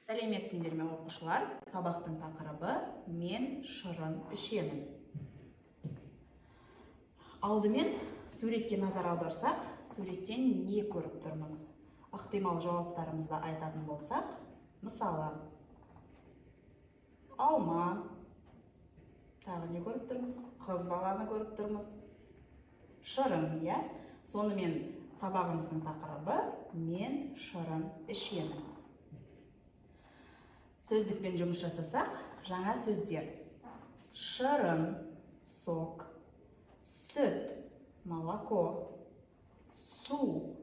Сәлеметсіңдер ме оқушылар? Сабақтың тақырыбы мен шырын ішемін. Алдымен суретке назар аударсақ, суреттен не көріп тұрмыз? Ықтимал жауаптарымызды айтатын болсақ, мысалы, алма, тағы не көріп тұрмыз? Қыз баланы көріп тұрмыз. Шырын, иә? Сонымен сабағымыздың тақырыбы мен шырын ішемін. Сөздікпен жұмыс жасасақ, жаңа сөздер. Шырын, сок, сүт, молоко, су,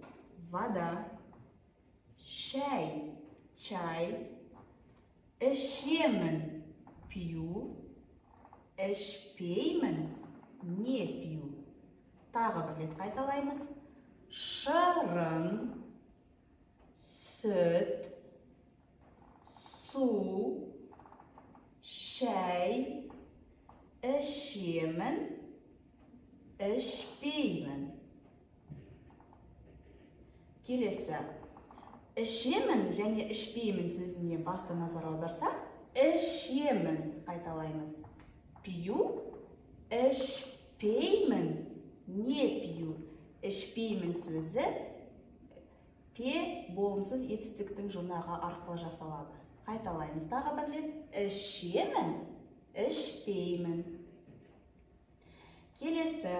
вода, шай, чай, ішемін, пью, ішпеймін, не пью. Тағы бір рет қайталаймыз. Шырын, сүт, су, шай, ішемін, ішпеймін. Келесі. Ішемін және ішпеймін сөзіне басты назар аударсақ, ішемін қайталаймыз. Пью, ішпеймін, не пью. Ішпеймін сөзі пе болымсыз етістіктің жұрнағы арқылы жасалады. Қайталаймыз тағы бір рет. Ішемін, ішпеймін. Келесі,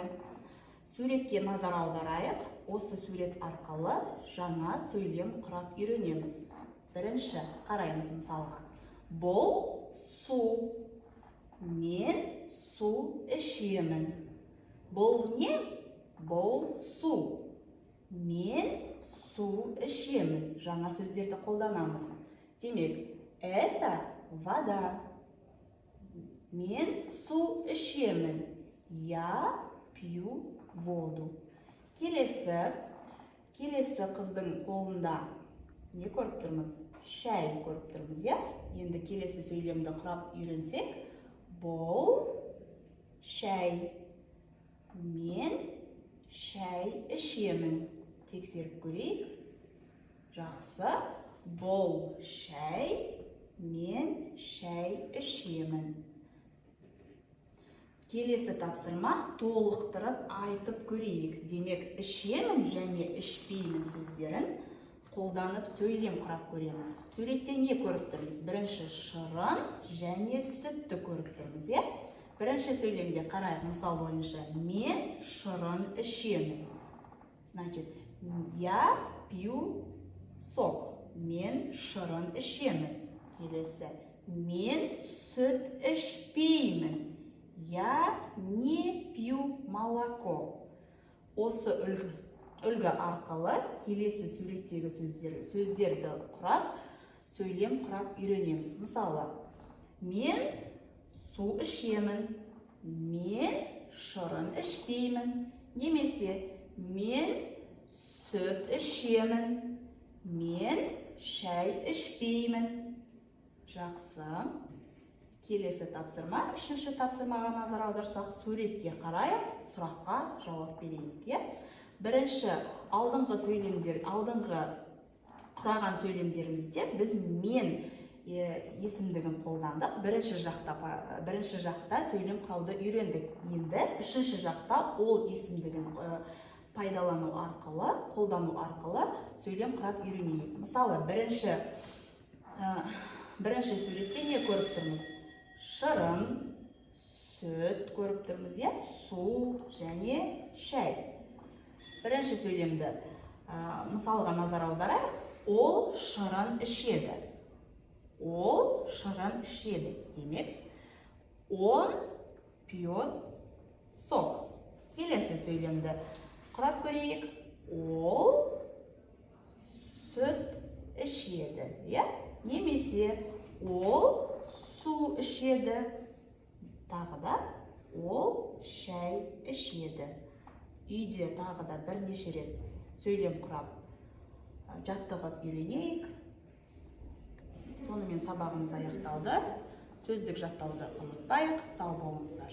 суретке назар аударайық. Осы сурет арқылы жаңа сөйлем құрап үйренеміз. Бірінші қараймыз мысалға. Бұл су. Мен су ішемін. Бұл не? Бұл су. Мен су ішемін. Жаңа сөздерді қолданамыз. Демек, это вода. Мен су ішемін. Я пью воду. Келесі қыздың қолында не көріп тұрмыз? Шай көріп тұрмыз, я? Енді келесі сөйлемді құрап үйренсек, бұл шай. Мен шай ішемін. Тексеріп көрейік. Жақсы. Бұл шай. Мен шай ішемін. Келесі тапсырма толықтырып айтып көрейік. Демек, ішемін және ішпеймін сөздерін қолданып сөйлем құрап көреміз. Суретте не көріп тұрмыз? Бірінші шырын және сүтті көріп тұрмыз, е? Бірінші сөйлемде қарайық, мысал бойынша. Мен шырын ішемін. Значит, я пью сок. Мен шырын ішемін. Келесі. Мен сүт ішпеймін. Я не пью молоко. Осы үлгі арқылы келесі суреттегі сөздерді құрап, сөйлем құрап үйренеміз. Мысалы, мен су ішемін. Мен шырын ішпеймін. Немесе, мен сүт ішемін. Мен шай ішпеймін. Жақсы. Келесі тапсырма. Үшінші тапсырмаға назар аударсақ, суретке қарайық, сұраққа жауап берейік. Бірінші алдыңғы құраған сөйлемдерімізде біз мен есімдігін қолдандық. Бірінші жақта сөйлем құрауды үйрендік. Енді үшінші жақта ол есімдігін пайдалану қолдану арқылы сөйлем құрап үйренейік. Мысалы, бірінші суретте не көріп тұрмыз? Шырын, сүт көріп тұрмыз, е? Су және шай. Бірінші сөйлемді мысалға назар аударайық. Ол шырын ішеді. Ол шырын ішеді. Демек, он пьет сок. Келесі сөйлемді құрап көрейік. Ол сүт ішеді. Немесе ол су ішеді. Тағы да ол шай ішеді. Үйде тағы да бірнеше рет сөйлем құрап жаттығып үйренейік. Сонымен сабағымыз аяқталды. Сөздік жаттауды ұмытпайық. Сау болыңыздар.